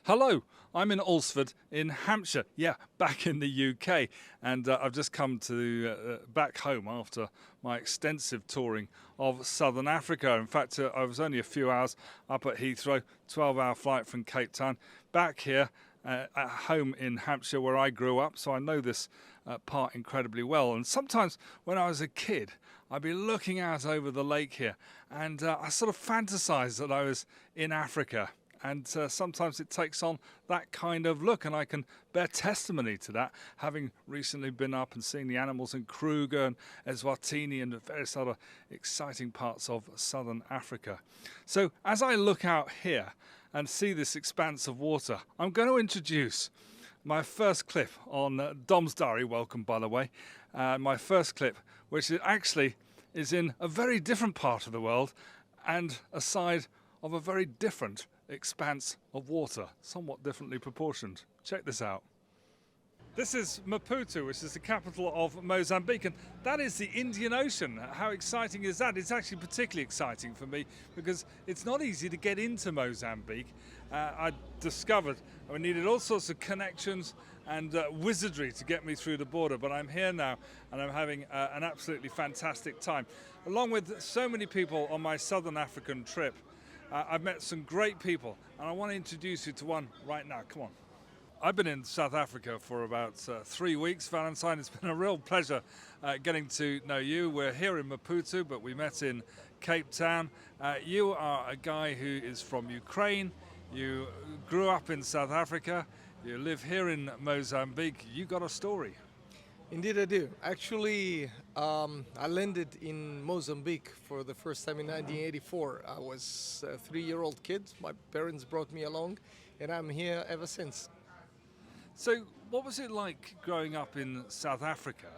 Hello, I'm in Alresford in Hampshire. Yeah, back in the UK, and I've just come to back home after my extensive touring of southern Africa. In fact, I was only a few hours up at Heathrow, 12-hour flight from Cape Town, back here at home in Hampshire where I grew up, so I know this part incredibly well. And sometimes when I was a kid, I'd be looking out over the lake here, and I sort of fantasized that I was in Africa. And sometimes it takes on that kind of look, and I can bear testimony to that, having recently been up and seen the animals in Kruger and Eswatini and various other exciting parts of southern Africa. So as I look out here and see this expanse of water, I'm going to introduce my first clip on Dom's Diary. Welcome, by the way. My first clip, which actually is in a very different part of the world and a side of a very different expanse of water, somewhat differently proportioned. Check this out. This is Maputo, which is the capital of Mozambique, and that is the Indian Ocean. How exciting is that? It's actually particularly exciting for me because it's not easy to get into Mozambique. I discovered I needed all sorts of connections and wizardry to get me through the border, but I'm here now and I'm having an absolutely fantastic time. Along with so many people on my southern African trip, I've met some great people, and I want to introduce you to one right now. Come on. I've been in South Africa for about 3 weeks, Valentine. It's been a real pleasure getting to know you. We're here in Maputo, but we met in Cape Town. You are a guy who is from Ukraine. You grew up in South Africa. You live here in Mozambique. You got a story. Indeed, I do. Actually, I landed in Mozambique for the first time in 1984. I was a 3-year-old kid. My parents brought me along, and I'm here ever since. So, what was it like growing up in South Africa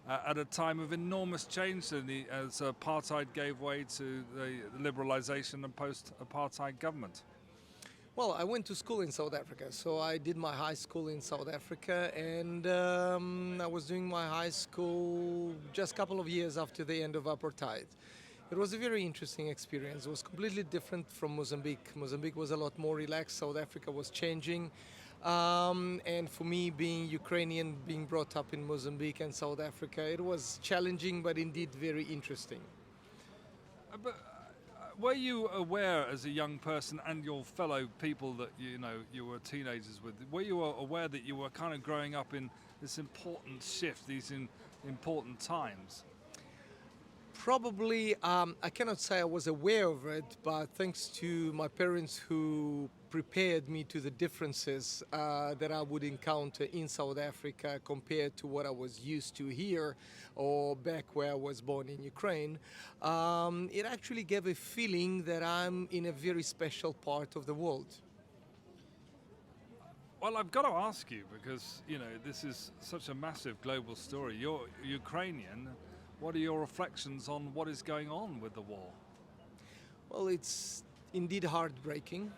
at a time of enormous change as apartheid gave way to the liberalisation and post-apartheid government? Well, I went to school in South Africa, so I did my high school in South Africa, and I was doing my high school just a couple of years after the end of apartheid. It was a very interesting experience. It was completely different from Mozambique. Mozambique was a lot more relaxed. South Africa was changing. And for me, being Ukrainian, being brought up in Mozambique and South Africa, it was challenging, but indeed very interesting. Were you aware as a young person and your fellow people that you were teenagers with, were you aware that you were kind of growing up in this important shift, these important times? Probably, I cannot say I was aware of it, but thanks to my parents who prepared me to the differences that I would encounter in South Africa compared to what I was used to here or back where I was born in Ukraine, it actually gave a feeling that I'm in a very special part of the world. Well, I've got to ask you because, this is such a massive global story. You're Ukrainian. What are your reflections on what is going on with the war? Well, it's indeed heartbreaking.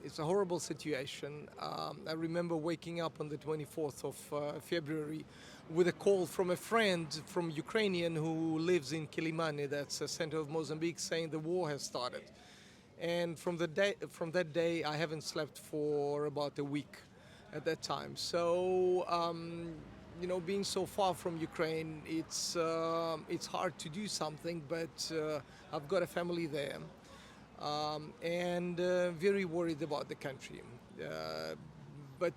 It's a horrible situation. I remember waking up on the 24th of February with a call from a friend from Ukrainian who lives in Kilimani, that's the center of Mozambique, saying the war has started. And from that day, I haven't slept for about a week at that time. So, being so far from Ukraine, it's hard to do something, but I've got a family there. And very worried about the country. But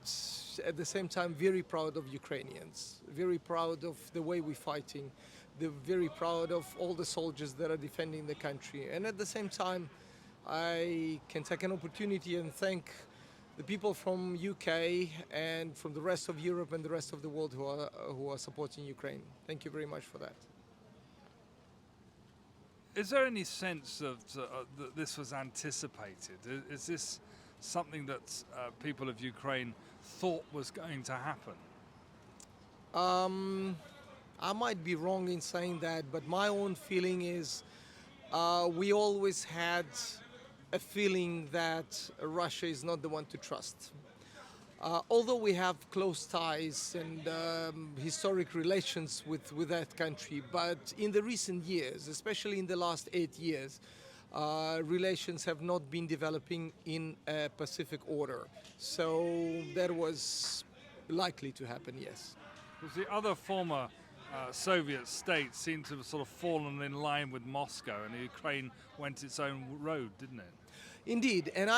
at the same time, very proud of Ukrainians, very proud of the way we're fighting, very proud of all the soldiers that are defending the country. And at the same time, I can take an opportunity and thank the people from UK and from the rest of Europe and the rest of the world who are supporting Ukraine. Thank you very much for that. Is there any sense that this was anticipated? Is this something that people of Ukraine thought was going to happen? I might be wrong in saying that, but my own feeling is we always had a feeling that Russia is not the one to trust. Although we have close ties and historic relations with that country, but in the recent years, especially in the last 8 years, relations have not been developing in a Pacific order. So that was likely to happen, yes. Because the other former Soviet states seem to have sort of fallen in line with Moscow, and Ukraine went its own road, didn't it? Indeed, and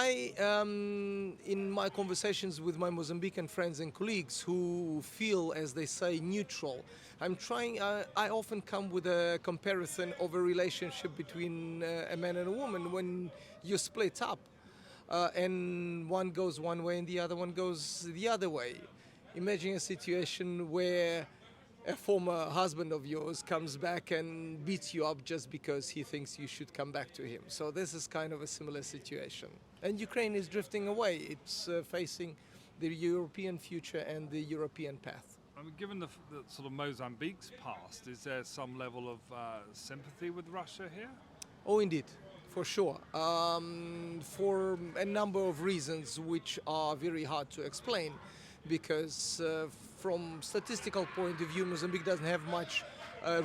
in my conversations with my Mozambican friends and colleagues who feel, as they say, neutral, I often come with a comparison of a relationship between a man and a woman when you split up and one goes one way and the other one goes the other way. Imagine a situation where a former husband of yours comes back and beats you up just because he thinks you should come back to him. So this is kind of a similar situation. And Ukraine is drifting away. It's facing the European future and the European path. I mean, given the sort of Mozambique's past, is there some level of sympathy with Russia here? Oh, indeed, for sure. For a number of reasons which are very hard to explain, because from statistical point of view, Mozambique doesn't have much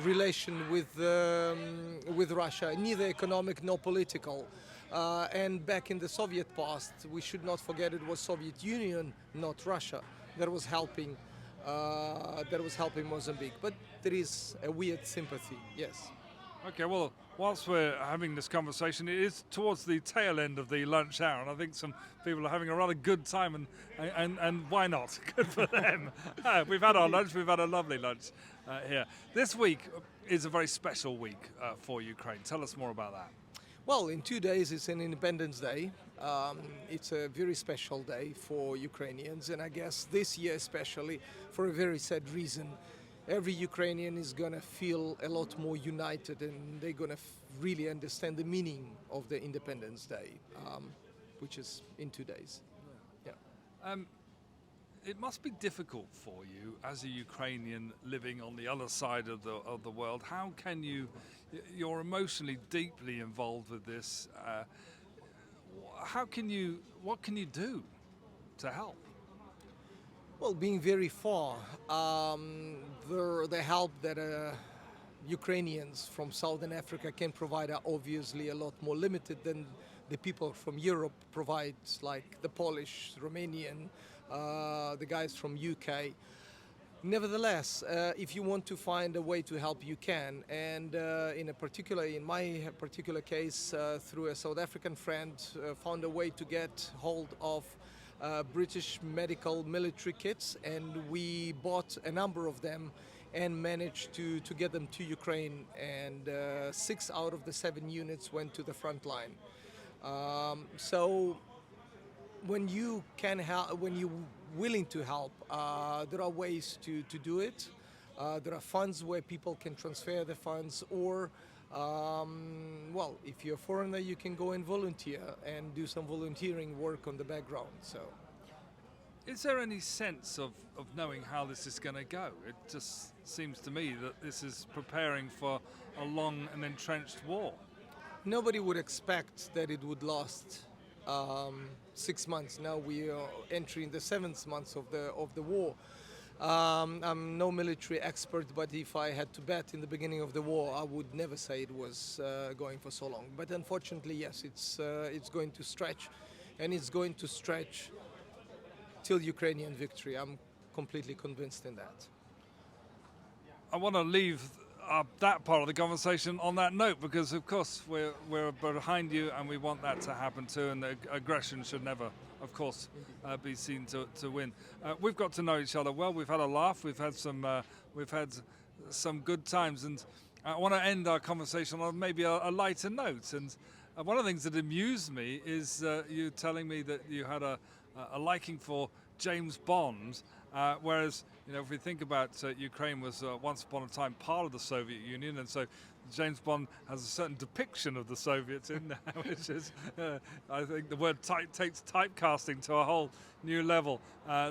relation with Russia, neither economic nor political. And back in the Soviet past, we should not forget it was Soviet Union, not Russia, that was helping Mozambique. But there is a weird sympathy, yes. Okay, well, whilst we're having this conversation, it is towards the tail end of the lunch hour, and I think some people are having a rather good time, and why not? Good for them. We've had our lunch, we've had a lovely lunch here. This week is a very special week for Ukraine. Tell us more about that. Well, in 2 days it's an Independence Day. It's a very special day for Ukrainians, and I guess this year especially for a very sad reason. Every Ukrainian is going to feel a lot more united, and they're going to really understand the meaning of the Independence Day, which is in 2 days. Yeah. It must be difficult for you as a Ukrainian living on the other side of the world. How can you're emotionally deeply involved with this. What can you do to help? Well, being very far, the help that Ukrainians from Southern Africa can provide are obviously a lot more limited than the people from Europe provide, like the Polish, Romanian, the guys from UK. Nevertheless, if you want to find a way to help, you can. And in my particular case, through a South African friend, found a way to get hold of British medical military kits, and we bought a number of them and managed to get them to Ukraine. And 6 out of the 7 units went to the front line. So when you can help, when you're willing to help, there are ways to do it. There are funds where people can transfer the funds, or well, if you're a foreigner, you can go and volunteer and do some volunteering work on the background. So, is there any sense of knowing how this is going to go? It just seems to me that this is preparing for a long and entrenched war. Nobody would expect that it would last 6 months. Now we are entering the 7th month of the war. I'm no military expert, but if I had to bet in the beginning of the war, I would never say it was going for so long. But unfortunately, yes, it's going to stretch, and it's going to stretch till Ukrainian victory. I'm completely convinced in that. I want to leave that part of the conversation on that note, because of course we're behind you, and we want that to happen too, and the aggression should never, of course, be seen to win. We've got to know each other well. We've had a laugh. We've had some good times, and I want to end our conversation on maybe a lighter note. And one of the things that amused me is you telling me that you had a liking for James Bond, whereas, you know, if we think about Ukraine was once upon a time part of the Soviet Union, and so James Bond has a certain depiction of the Soviets in there, which is, I think the word takes typecasting to a whole new level.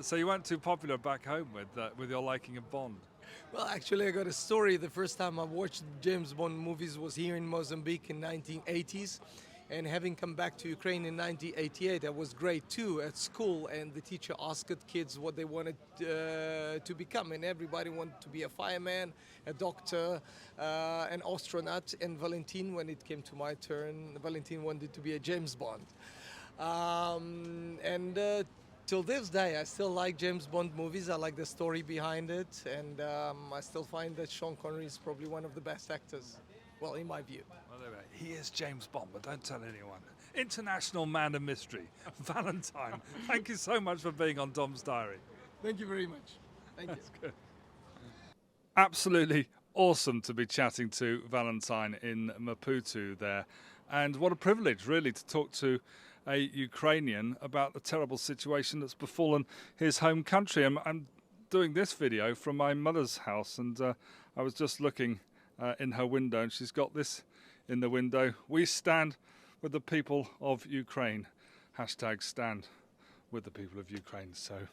So you weren't too popular back home with your liking of Bond. Well, actually, I got a story. The first time I watched James Bond movies was here in Mozambique in 1980s. And having come back to Ukraine in 1988, I was grade 2 at school, and the teacher asked kids what they wanted to become, and everybody wanted to be a fireman, a doctor, an astronaut, and Valentin, when it came to my turn, Valentin wanted to be a James Bond. Till this day, I still like James Bond movies. I like the story behind it, and I still find that Sean Connery is probably one of the best actors, well, in my view. Well, he is James Bond, but don't tell anyone. International man of mystery, Valentine. Thank you so much for being on Dom's Diary. Thank you very much. Thank you. That's good. Absolutely awesome to be chatting to Valentine in Maputo there. And what a privilege, really, to talk to a Ukrainian about the terrible situation that's befallen his home country. I'm doing this video from my mother's house, and I was just looking in her window, and she's got this in the window. We stand with the people of Ukraine. Hashtag stand with the people of Ukraine. So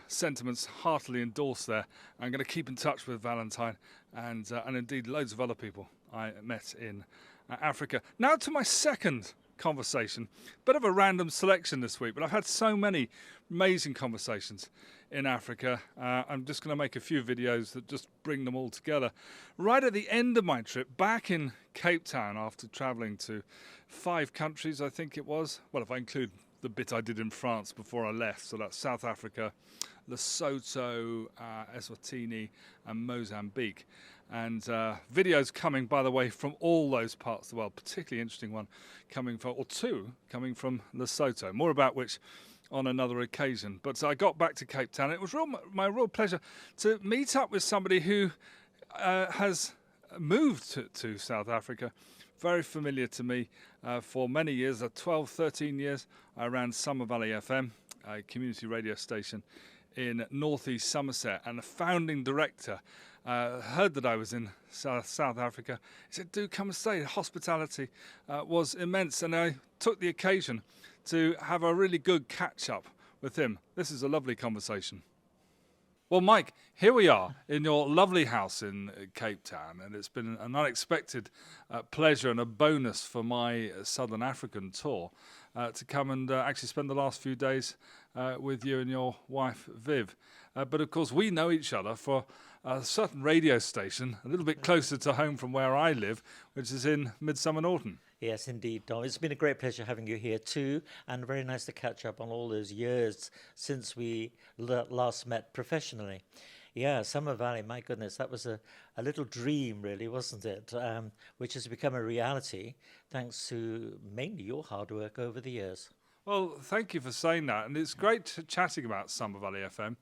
sentiments heartily endorsed there. I'm going to keep in touch with Valentine and indeed loads of other people I met in Africa. Now to my second conversation. Bit of a random selection this week, but I've had so many amazing conversations in Africa. I'm just going to make a few videos that just bring them all together. Right at the end of my trip, back in Cape Town, after travelling to 5 countries, I think it was. Well, if I include the bit I did in France before I left, so that's South Africa, Lesotho, Eswatini and Mozambique. And videos coming, by the way, from all those parts of the world. Particularly interesting one coming from, or 2 coming from Lesotho. More about which on another occasion. But I got back to Cape Town. It was my real pleasure to meet up with somebody who has moved to South Africa. Very familiar to me for many years, 12, 13 years. I ran Summer Valley FM, a community radio station in northeast Somerset, and the founding director heard that I was in South Africa. He said, do come and stay. The hospitality was immense, and I took the occasion to have a really good catch-up with him. This is a lovely conversation. Well, Mike, here we are in your lovely house in Cape Town, and it's been an unexpected pleasure and a bonus for my Southern African tour to come and actually spend the last few days with you and your wife, Viv. But of course, we know each other for a certain radio station a little bit closer to home from where I live, which is in Midsummer Norton. Yes, indeed, Dom. It's been a great pleasure having you here too, and very nice to catch up on all those years since we last met professionally. Yeah, Summer Valley, my goodness, that was a little dream, really, wasn't it? Which has become a reality thanks to mainly your hard work over the years. Well, thank you for saying that, and it's great chatting about Summer Valley FM.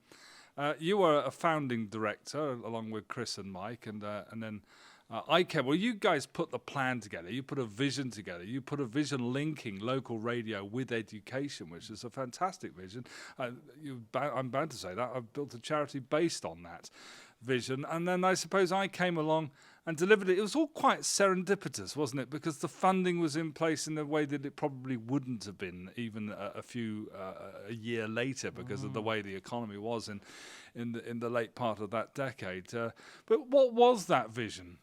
You were a founding director along with Chris and Mike, and then I came. Well, you guys put the plan together. You put a vision together. You put a vision linking local radio with education, which is a fantastic vision. I'm bound to say that. I've built a charity based on that vision. And then I suppose I came along and delivered it. It was all quite serendipitous, wasn't it? Because the funding was in place in a way that it probably wouldn't have been even a year later because of the way the economy was in the late part of that decade. But what was that vision?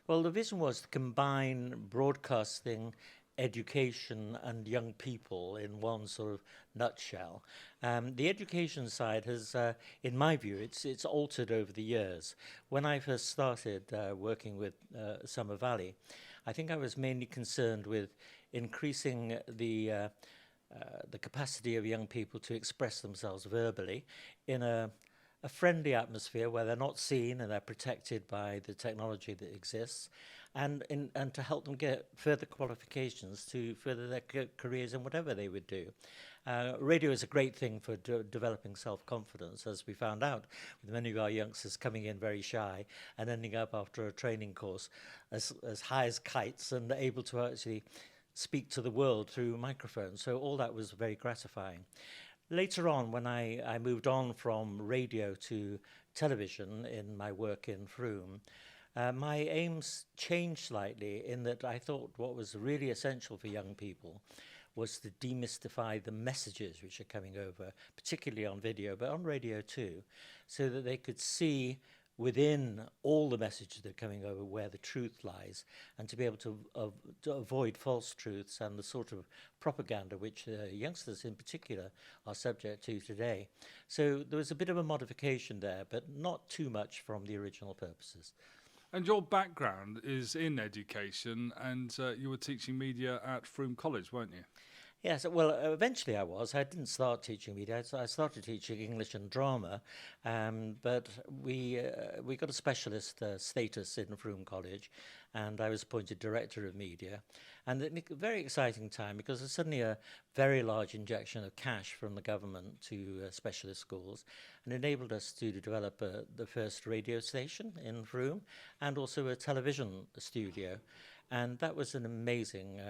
Well, the vision was to combine broadcasting, education and young people in one sort of nutshell. The education side has, in my view, it's altered over the years. When I first started working with Summer Valley, I think I was mainly concerned with increasing the capacity of young people to express themselves verbally in a friendly atmosphere where they're not seen and they're protected by the technology that exists, and to help them get further qualifications to further their careers in whatever they would do. Radio is a great thing for developing self-confidence, as we found out with many of our youngsters coming in very shy and ending up after a training course as high as kites and able to actually speak to the world through microphones. So all that was very gratifying. Later on, when I moved on from radio to television in my work in Frome, my aims changed slightly in that I thought what was really essential for young people was to demystify the messages which are coming over, particularly on video, but on radio too, so that they could see within all the messages that are coming over where the truth lies, and to be able to avoid false truths and the sort of propaganda which youngsters in particular are subject to today. So there was a bit of a modification there, but not too much from the original purposes. And your background is in education, and you were teaching media at Frome College, weren't you? Yes, well, eventually I was. I didn't start teaching media. I started teaching English and drama, but we got a specialist status in Frome College, and I was appointed director of media. And it was a very exciting time because there's suddenly a very large injection of cash from the government to specialist schools, and enabled us to develop the first radio station in Frome and also a television studio. And that was an amazing...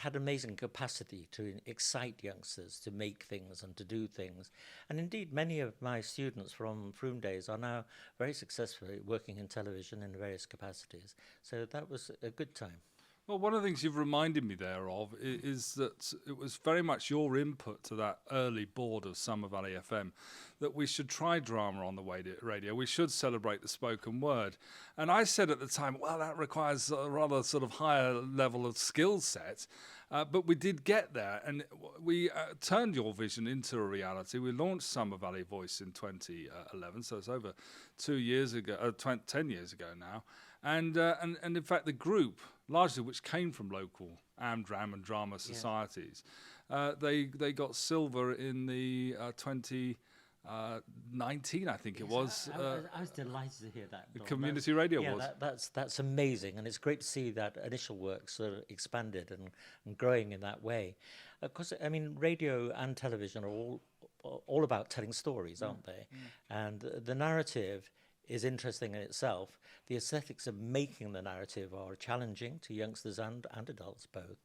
had amazing capacity to excite youngsters to make things and to do things. And indeed, many of my students from Frome days are now very successfully working in television in various capacities. So that was a good time. Well, one of the things you've reminded me there of is that it was very much your input to that early board of Summer Valley FM that we should try drama on the radio. We should celebrate the spoken word. And I said at the time, well, that requires a rather sort of higher level of skill set. But we did get there, and we turned your vision into a reality. We launched Summer Valley Voice in 2011, so it's over 2 years ago, 10 years ago now. And in fact, the group, largely which came from local AmDram and drama societies, they got silver in the 2019, I think it was. I was delighted to hear that. The Community Radio Awards. That's amazing, and it's great to see that initial work sort of expanded and growing in that way. Because I mean, radio and television are all about telling stories, aren't they? And the narrative is interesting in itself. The aesthetics of making the narrative are challenging to youngsters and adults both.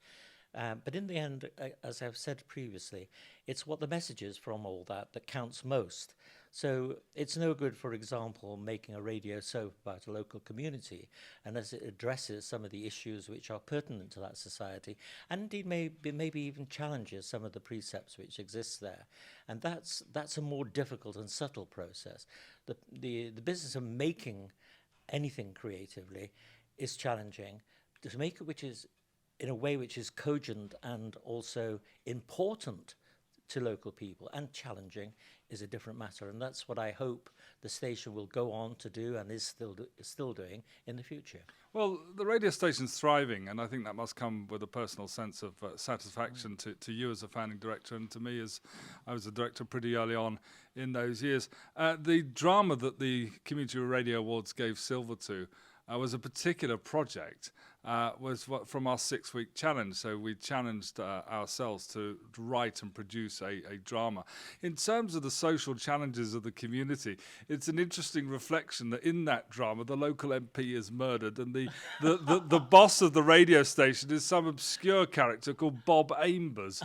But in the end, as I've said previously, it's what the message is from all that counts most. So it's no good, for example, making a radio soap about a local community unless it addresses some of the issues which are pertinent to that society, and indeed maybe even challenges some of the precepts which exist there. And that's a more difficult and subtle process. The business of making anything creatively is challenging. To make it which is in a way which is cogent and also important to local people and challenging is a different matter. And that's what I hope the station will go on to do and is still doing in the future. Well, the radio station's thriving, and I think that must come with a personal sense of satisfaction to you as a founding director and to me as I was a director pretty early on in those years. The drama that the Community Radio Awards gave silver to was a particular project, was from our 6-week challenge. So we challenged ourselves to write and produce a drama. In terms of the social challenges of the community, it's an interesting reflection that in that drama, the local MP is murdered and the boss of the radio station is some obscure character called Bob Ambers.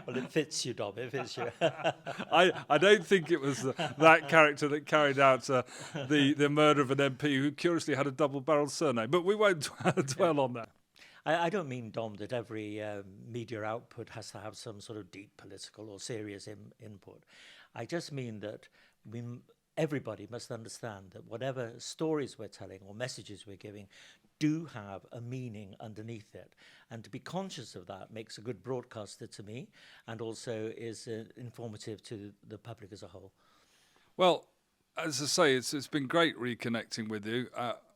Well, it fits you, Dom, it fits you. I don't think it was that character that carried out the murder of an MP who curiously had a double-barreled surname, but we won't dwell on that. I don't mean, Dom, that every media output has to have some sort of deep political or serious input. I just mean that everybody must understand that whatever stories we're telling or messages we're giving do have a meaning underneath it. And to be conscious of that makes a good broadcaster to me and also is informative to the public as a whole. Well, as I say, it's been great reconnecting with you.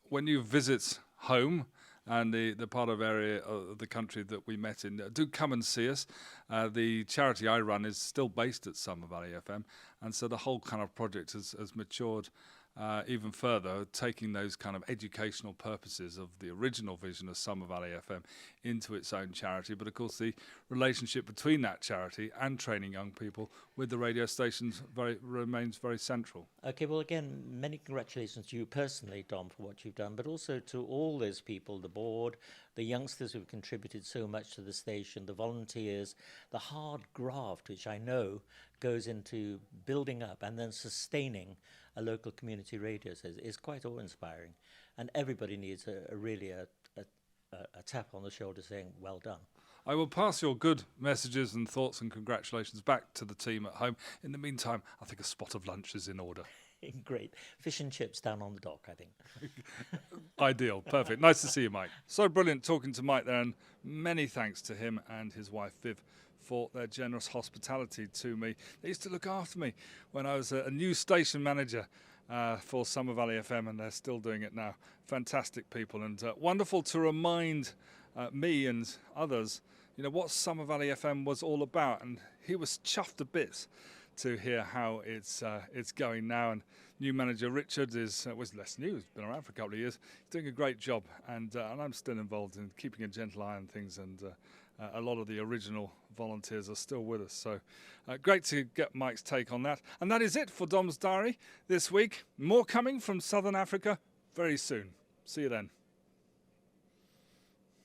When you visit home and the part of area of the country that we met in, do come and see us. The charity I run is still based at Summer Valley FM, and so the whole kind of project has matured even further, taking those kind of educational purposes of the original vision of Summer Valley FM into its own charity. But of course, the relationship between that charity and training young people with the radio stations remains very central. Okay, well, again, many congratulations to you personally, Dom, for what you've done, but also to all those people, the board, the youngsters who've contributed so much to the station, the volunteers, the hard graft, which I know goes into building up and then sustaining a local community radio is quite awe-inspiring. And everybody needs really a tap on the shoulder saying, well done. I will pass your good messages and thoughts and congratulations back to the team at home. In the meantime, I think a spot of lunch is in order. Great. Fish and chips down on the dock, I think. Ideal. Perfect. Nice to see you, Mike. So brilliant talking to Mike there, and many thanks to him and his wife, Viv, for their generous hospitality to me. They used to look after me when I was a new station manager for Summer Valley FM, and they're still doing it now. Fantastic people, and wonderful to remind me and others, what Summer Valley FM was all about. And he was chuffed to bits to hear how it's going now. And new manager Richard was less new. He's been around for a couple of years. He's doing a great job, and I'm still involved in keeping a gentle eye on things. And a lot of the original volunteers are still with us. So great to get Mike's take on that. And that is it for Dom's Diary this week. More coming from Southern Africa very soon. See you then.